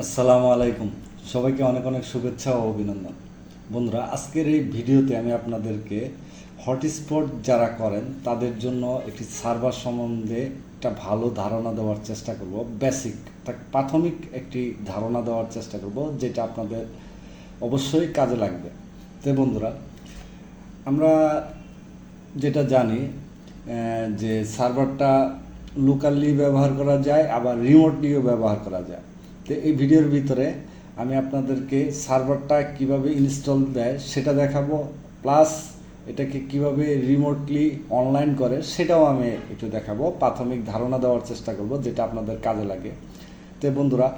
আসসালামু আলাইকুম, সবাইকে অনেক অনেক শুভেচ্ছা ও অভিনন্দন। বন্ধুরা, আজকের এই ভিডিওতে আমি আপনাদেরকে হটস্পট যারা করেন তাদের জন্য একটি সার্ভার সম্বন্ধে একটা ভালো ধারণা দেওয়ার চেষ্টা করব। বেসিক প্রাথমিক একটি ধারণা দেওয়ার চেষ্টা করব, যেটা আপনাদের অবশ্যই কাজে লাগবে। তো বন্ধুরা, আমরা যেটা জানি যে সার্ভারটা লোকালি ব্যবহার করা যায়, আবার রিমোটলিও ব্যবহার করা যায়। তো এই ভিডিওর ভিতরে আমি আপনাদেরকে সার্ভারটা কিভাবে ইনস্টল দেয় সেটা দেখাবো, প্লাস এটাকে কিভাবে রিমোটলি অনলাইন করে সেটাও আমি একটু দেখাবো। প্রাথমিক ধারণা দেওয়ার চেষ্টা করব যেটা আপনাদের কাজে লাগে। তো বন্ধুরা,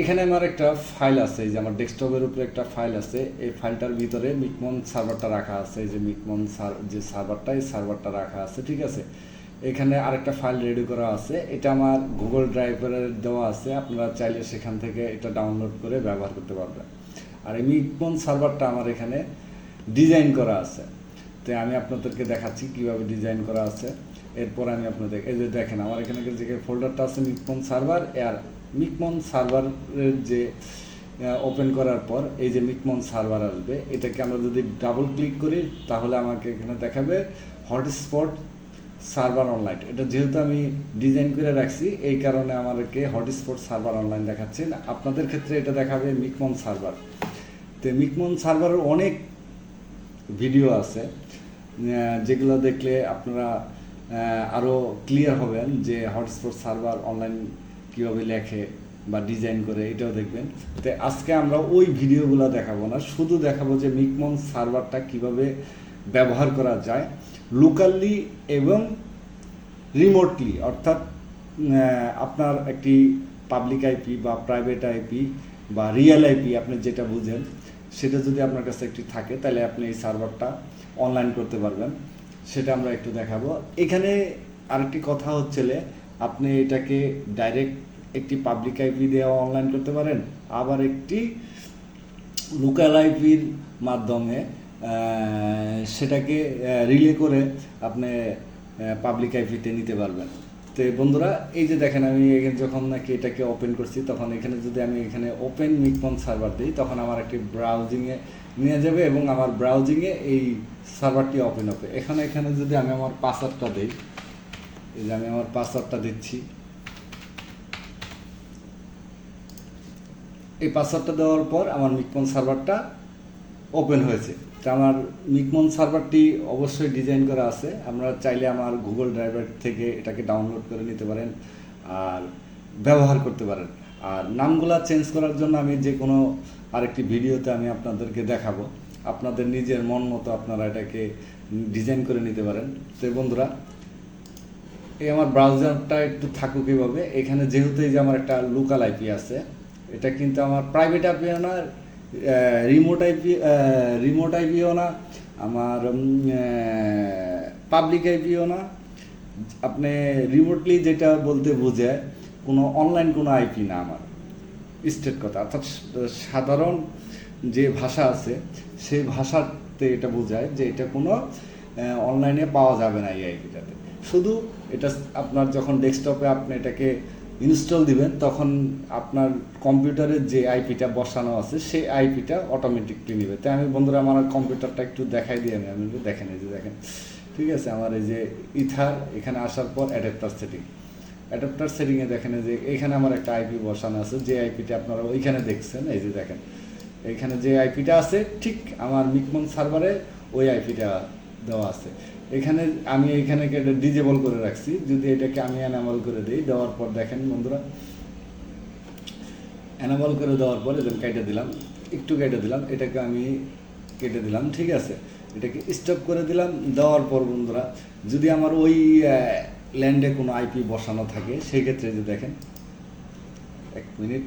এখানে আমার একটা ফাইল আছে, এই যে আমার ডেস্কটপের উপরে একটা ফাইল আছে। এই ফাইলটার ভিতরে মিকমন সার্ভারটা রাখা আছে। এই যে মিকমন যে সার্ভারটা, এই সার্ভারটা রাখা আছে, ঠিক আছে। এখানে আরেকটা ফাইল রেডি করা আছে, এটা আমার গুগল ড্রাইভের দেওয়া আছে। আপনারা চাইলে সেখান থেকে এটা ডাউনলোড করে ব্যবহার করতে পারবেন। আর এই মিকমন সার্ভারটা আমার এখানে ডিজাইন করা আছে। তো আমি আপনাদেরকে দেখাচ্ছি কিভাবে ডিজাইন করা আছে। এরপর আমি আপনাদের, এই যে দেখেন আমার এখানে যে ফোল্ডারটা আছে মিকমন সার্ভার, আর মিকমন সার্ভারের যে ওপেন করার পর এই যে মিকমন সার্ভার আসবে। এটাকে আমরা যদি ডাবল ক্লিক করি তাহলে আমাকে এখানে দেখাবে হটস্পট সার্ভার অনলাইন। এটা যেহেতু আমি ডিজাইন করে রাখছি, এই কারণে আমাদেরকে হটস্পট সার্ভার অনলাইন দেখাচ্ছে। আপনাদের ক্ষেত্রে এটা দেখাবে মিকমন সার্ভার। তো মিকমন সার্ভারের অনেক ভিডিও আছে, যেগুলো দেখলে আপনারা আরও ক্লিয়ার হবেন যে হটস্পট সার্ভার অনলাইন কীভাবে লেখে বা ডিজাইন করে, এটাও দেখবেন। তো আজকে আমরা ওই ভিডিওগুলো দেখাবো না, শুধু দেখাবো যে মিকমন সার্ভারটা কিভাবে ব্যবহার করা যায় লোকালি এবং রিমোটলি। অর্থাৎ আপনার একটি পাবলিক আইপি বা প্রাইভেট আইপি বা রিয়েল আইপি, আপনি যেটা বুঝেন সেটা যদি আপনার কাছে একটি থাকে, তাহলে আপনি এই সার্ভারটা অনলাইন করতে পারবেন। সেটা আমরা একটু দেখাবো। এখানে আরেকটি কথা হচ্ছে, আপনি এটাকে ডাইরেক্ট একটি পাবলিক আইপি দিয়ে অনলাইন করতে পারেন, আবার একটি লোকাল আইপির মাধ্যমে সেটাকে রিলে করে আপনি পাবলিক আইপিতে নিতে পারবেন। তো বন্ধুরা, এই যে দেখেন আমি যখন নাকি এটাকে ওপেন করছি, তখন এখানে যদি আমি এখানে ওপেন মিকমন সার্ভার দিই, তখন আমার একটি ব্রাউজিংয়ে নিয়ে যাবে এবং আমার ব্রাউজিংয়ে এই সার্ভারটি ওপেন হবে। এখানে যদি আমি আমার পাসওয়ার্ডটা দিই, এই যে আমি আমার পাসওয়ার্ডটা দিচ্ছি, এই পাসওয়ার্ডটা দেওয়ার পর আমার মিকমন সার্ভারটা ওপেন হয়েছে। তো আমার মিকমন সার্ভারটি অবশ্যই ডিজাইন করা আছে। আমরা চাইলে আমার গুগল ড্রাইভার থেকে এটাকে ডাউনলোড করে নিতে পারেন আর ব্যবহার করতে পারেন। আর নামগুলো চেঞ্জ করার জন্য আমি যে কোনো আরেকটি ভিডিওতে আমি আপনাদেরকে দেখাবো। আপনাদের নিজের মন মতো আপনারা এটাকে ডিজাইন করে নিতে পারেন। তো বন্ধুরা, এই আমার ব্রাউজারটা একটু থাকুক এভাবে। এখানে যেহেতু এই যে আমার একটা লোকাল আইপি আছে, এটা কিন্তু আমার প্রাইভেট আইপিও না, রিমোট আইপিও না, আমার পাবলিক আইপিও না। আপনি রিমোটলি যেটা বলতে বোঝায় কোনো অনলাইন কোনো আইপি না আমার, স্টেট কথা। অর্থাৎ সাধারণ যে ভাষা আছে সেই ভাষাতে এটা বোঝায় যে এটা কোনো অনলাইনে পাওয়া যাবে না এই আইপিটাতে। শুধু এটা আপনার যখন ডেস্কটপে আপনি এটাকে ইনস্টল দিবেন, তখন আপনার কম্পিউটারের যে আইপিটা বসানো আছে সেই আইপিটা অটোমেটিকলি নেবে। তাই আমি বন্ধুরা আমার কম্পিউটারটা একটু দেখাই দিই। আমি দেখেন, এই যে দেখেন, ঠিক আছে। আমার এই যে ইথার এখানে আসার পর অ্যাডাপ্টার সেটিংয়ে দেখেন যে এখানে আমার একটা আইপি বসানো আছে, যে আইপিটা আপনারা ওইখানে দেখছেন। এই যে দেখেন, এইখানে যে আইপিটা আছে ঠিক আমার মিকমন সার্ভারে ওই আইপিটা দেওয়া আছে। এখানে আমি এইখানে এটা ডিজেবল করে রাখছি। যদি এটাকে আমি অ্যানাবল করে দিই, দেওয়ার পর দেখেন বন্ধুরা, অ্যানাবল করে দেওয়ার পর এদের কেটে দিলাম, একটু কেটে দিলাম, এটাকে আমি কেটে দিলাম, ঠিক আছে। এটাকে স্টপ করে দিলাম। দেওয়ার পর বন্ধুরা, যদি আমার ওই ল্যান্ডে কোনো আইপি বসানো থাকে, সেই ক্ষেত্রে যে দেখেন, এক মিনিট,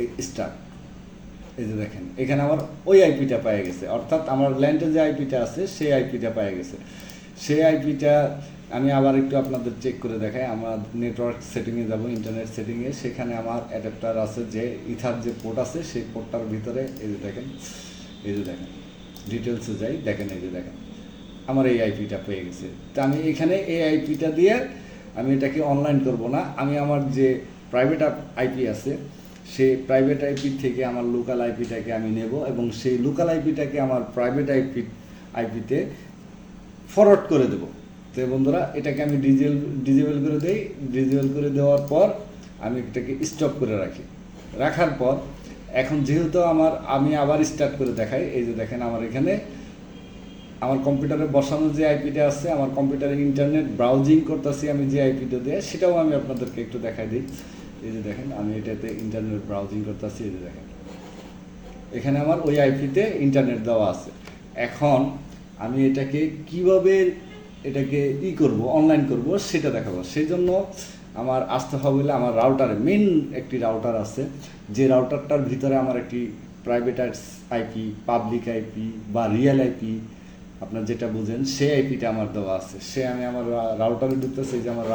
এই স্টার্ট, এই যে দেখেন এখানে আমার ওই আইপিটা পেয়ে গেছে। অর্থাৎ আমার ল্যান্ডে যে আইপিটা আছে সেই আইপিটা পেয়ে গেছে। সেই আইপিটা আমি আবার একটু আপনাদের চেক করে দেখাই। আমার নেটওয়ার্ক সেটিংয়ে যাব, ইন্টারনেট সেটিংয়ে, সেখানে আমার অ্যাডাপ্টার আছে, যে ইথার যে পোর্ট আছে সেই পোর্টটার ভিতরে এই যে দেখেন, এই যে দেখেন ডিটেলসে যাই, দেখেন এই যে দেখেন আমার এই আইপিটা পেয়ে গেছে। তা আমি এখানে এই আইপিটা দিয়ে আমি এটাকে অনলাইন করব না, আমি আমার যে প্রাইভেট আইপি আছে, সেই প্রাইভেট আইপি থেকে আমার লোকাল আইপিটাকে আমি নেব এবং সেই লোকাল আইপিটাকে আমার প্রাইভেট আইপিতে ফরওয়ার্ড করে দেব। তো বন্ধুরা এটাকে আমি ডিজেবল করে দেই। ডিজেবল করে দেওয়ার পর আমি এটাকে স্টপ করে রাখি। রাখার পর এখন যেহেতু আমি আবার স্টার্ট করে দেখাই। এই যে দেখেন আমার এখানে আমার কম্পিউটারে বসানো যে আইপিটা আছে, আমার কম্পিউটারে ইন্টারনেট ব্রাউজিং করতেছি আমি যে আইপিটা দিয়ে, সেটাও আমি আপনাদেরকে একটু দেখাই দিই। এই যে দেখেন আমি এটাতে ইন্টারনেট ব্রাউজিং করতেছি। এই যে দেখেন এখানে আমার ওই আইপিতে ইন্টারনেট দেওয়া আছে। এখন আমি এটাকে কিভাবে এটাকে করব, অনলাইন করব সেটা দেখাবো। সেই জন্য আমার আসতে হবে বলে আমার রাউটারে মেন একটি রাউটার আছে, যে রাউটারটার ভিতরে আমার একটি প্রাইভেট আইপি, পাবলিক আইপি বা রিয়েল আইপি আপনার যেটা বুঝেন সেই আইপিটা আমার দেওয়া আছে। আমি আমার রাউটারে ঢুকতেছি। যে আমার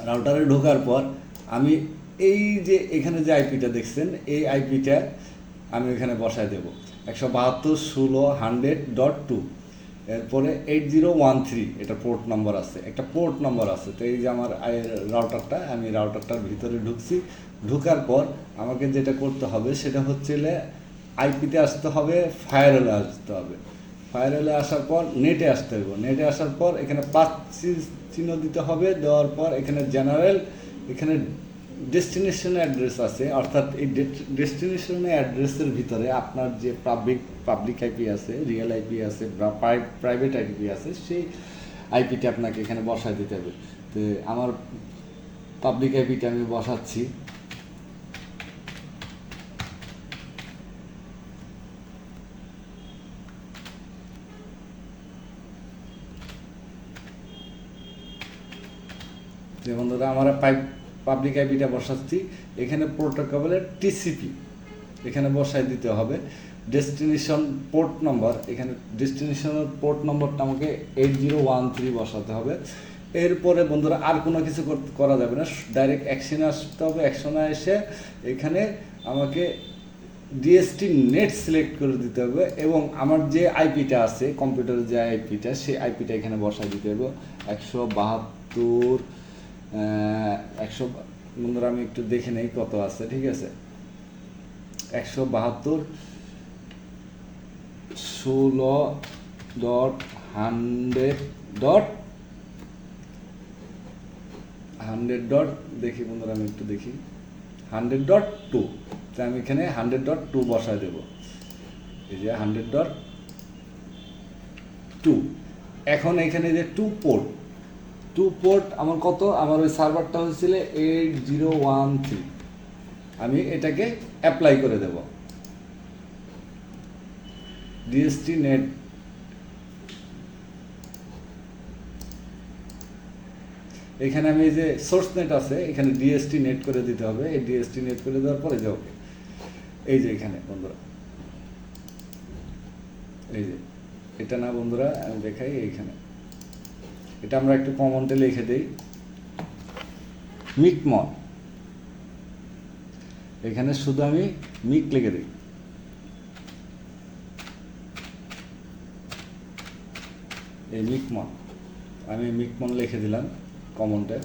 রাউটারে ঢোকার পর আমি এই যে এখানে যে আইপিটা দেখছেন এই আইপিটা আমি এখানে বসায় দেব 172.16.100.2। এরপরে 8013 এটা পোর্ট নম্বর আছে, একটা পোর্ট নম্বর আছে। তো এই যে আমার রাউটারটা, আমি রাউটারটার ভিতরে ঢুকছি। ঢোকার পর আমাকে যেটা করতে হবে সেটা হচ্ছে আইপিতে আসতে হবে, ফায়ারওয়ালে আসতে হবে। ফায়ারওয়ালে আসার পর নেটে আসতে হবে। নেটে আসার পর এখানে চিহ্ন দিতে হবে। দেওয়ার পর এখানে জেনারেল, এখানে ডেস্টিনেশন অ্যাড্রেস আছে, অর্থাৎ এই ডেস্টিনেশন অ্যাড্রেসের ভিতরে আপনার যে পাবলিক আইপি আছে, রিয়েল আইপি আছে বা প্রাইভেট আইপি আছে, সেই আইপিটা আপনাকে এখানে বসায় দিতে হবে। তো আমার পাবলিক আইপিটা আমি বসাচ্ছি। যে বন্ধুরা আমার পাবলিক আইপিটা বসাচ্ছি। এখানে প্রোটোকলের টিসিপি এখানে বসায় দিতে হবে। ডেস্টিনেশন পোর্ট নম্বর, এখানে ডেস্টিনেশনের পোর্ট নম্বরটা আমাকে 8013 বসাতে হবে। এরপরে বন্ধুরা আর কোনো কিছু করা যাবে না, ডাইরেক্ট অ্যাকশনে আসতে হবে। অ্যাকশনে এসে এখানে আমাকে ডিএসটি নেট সিলেক্ট করে দিতে হবে এবং আমার যে আইপিটা আছে কম্পিউটারের যে আইপিটা, সেই আইপিটা এখানে বসায় দিতে হবে 172 বন্ধুরা আমি একটু দেখে নেই কত আছে। ঠিক আছে, 172.16.100. দেখি বন্ধুরা আমি একটু দেখি 100.2। তো আমি এখানে 100.2 বসায় দেব। এই যে 100.2। এখন এখানে যে টু পোর্ট আমার কত, আমার ওই সার্ভারটা হয়েছিল 8013। আমি এটাকে অ্যাপ্লাই করে দেব। ডিএসটি নেট এখানে আমি এই যে সোর্স নেট আছে, এখানে ডিএসটি নেট করে দিতে হবে। এই ডিএসটি নেট করে দেওয়ার পরে যে ওকে, এই যে এখানে বন্ধুরা, এই যে এটা না বন্ধুরা আমি দেখাই, এইখানে এটা আমরা একটু কমেন্টে লিখে দেই মিকমন। এখানে শুধু আমি মিক লিখে দিই। এই মিকমন, আমি মিকমন লিখে দিলাম কমেন্টে।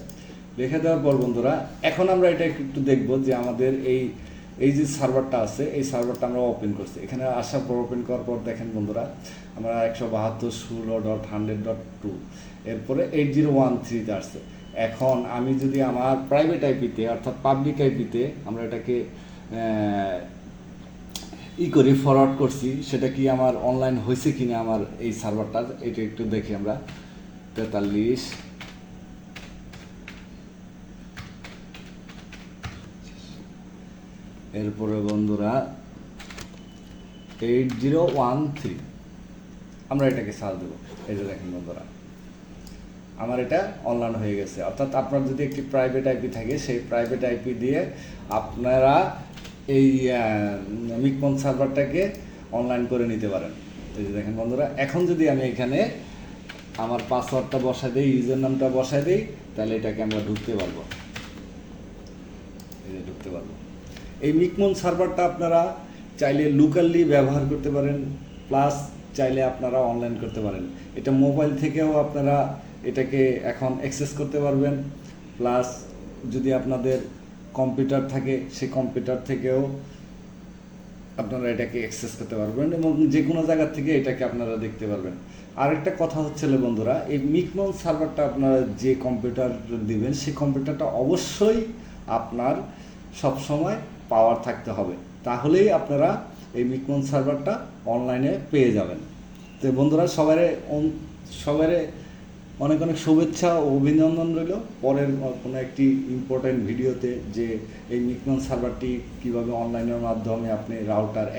লিখে দেওয়ার পর বন্ধুরা এখন আমরা এটা একটু দেখব যে আমাদের এই যে সার্ভারটা আছে, এই সার্ভারটা আমরা ওপেন করছি। এখানে আসার পর ওপেন করার পর দেখেন বন্ধুরা আমরা 172.16.100.2 এরপরে 8013 আসছে। এখন আমি যদি আমার প্রাইভেট আইপিতে অর্থাৎ পাবলিক আইপিতে আমরা এটাকে করি, ফরওয়ার্ড করছি, সেটা কি আমার অনলাইন হয়েছে কিনা আমার এই সার্ভারটা, এটা একটু দেখি আমরা। 43 এরপরে বন্ধুরা 8013 আমরা এটাকে সার্চ দেবো। এই যে দেখেন বন্ধুরা আমার এটা অনলাইন হয়ে গেছে। অর্থাৎ আপনার যদি একটি প্রাইভেট আইপি থাকে, সেই প্রাইভেট আইপি দিয়ে আপনারা এই মিকমন সার্ভারটাকে অনলাইন করে নিতে পারেন। এই যে দেখেন বন্ধুরা এখন যদি আমি এখানে আমার পাসওয়ার্ডটা বসাই দিই, ইউজার নামটা বসাই দিই, তাহলে এটাকে আমরা ঢুকতে পারবো। এই যে ঢুকতে পারবো। এই মিকমন সার্ভারটা আপনারা চাইলে লোকালি ব্যবহার করতে পারেন, প্লাস চাইলে আপনারা অনলাইন করতে পারেন। এটা মোবাইল থেকেও আপনারা এটাকে এখন অ্যাক্সেস করতে পারবেন, প্লাস যদি আপনাদের কম্পিউটার থাকে সেই কম্পিউটার থেকেও আপনারা এটাকে অ্যাক্সেস করতে পারবেন এবং যে কোনো জায়গা থেকে এটাকে আপনারা দেখতে পারবেন। আরেকটা কথা হচ্ছিল বন্ধুরা, এই মিকমন সার্ভারটা আপনারা যে কম্পিউটার দিবেন সেই কম্পিউটারটা অবশ্যই আপনার সবসময় পাওয়ার থাকতে হবে, তাহলেই আপনারা এই মিকমন সার্ভারটা অনলাইনে পেয়ে যাবেন। তো বন্ধুরা সবারে অনেক অনেক শুভেচ্ছা ও অভিনন্দন রইল পরের কোনো একটি ইম্পর্ট্যান্ট ভিডিওতে, যে এই মিকমন সার্ভারটি কীভাবে অনলাইনের মাধ্যমে আপনি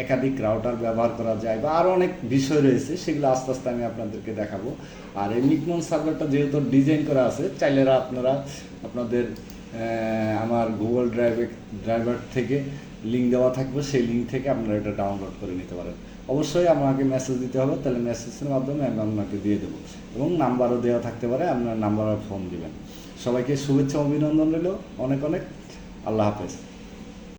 একাধিক রাউটার ব্যবহার করা যায় বা আরও অনেক বিষয় রয়েছে, সেগুলো আস্তে আস্তে আমি আপনাদেরকে দেখাবো। আর এই মিকমন সার্ভারটা যেহেতু ডিজাইন করা আছে, চাইলে আপনারা আপনাদের আমার গুগল ড্রাইভার থেকে লিঙ্ক দেওয়া থাকবে, সেই লিঙ্ক থেকে আপনারা এটা ডাউনলোড করে নিতে পারেন। অবশ্যই আমাকে মেসেজ দিতে হবে, তাহলে মেসেজের মাধ্যমে আমি আপনাকে দিয়ে দেবো এবং নাম্বারও দেওয়া থাকতে পারে, আপনার নাম্বারে ফোন দিবেন। সবাইকে শুভেচ্ছা অভিনন্দন রইল অনেক অনেক। আল্লাহ হাফেজ।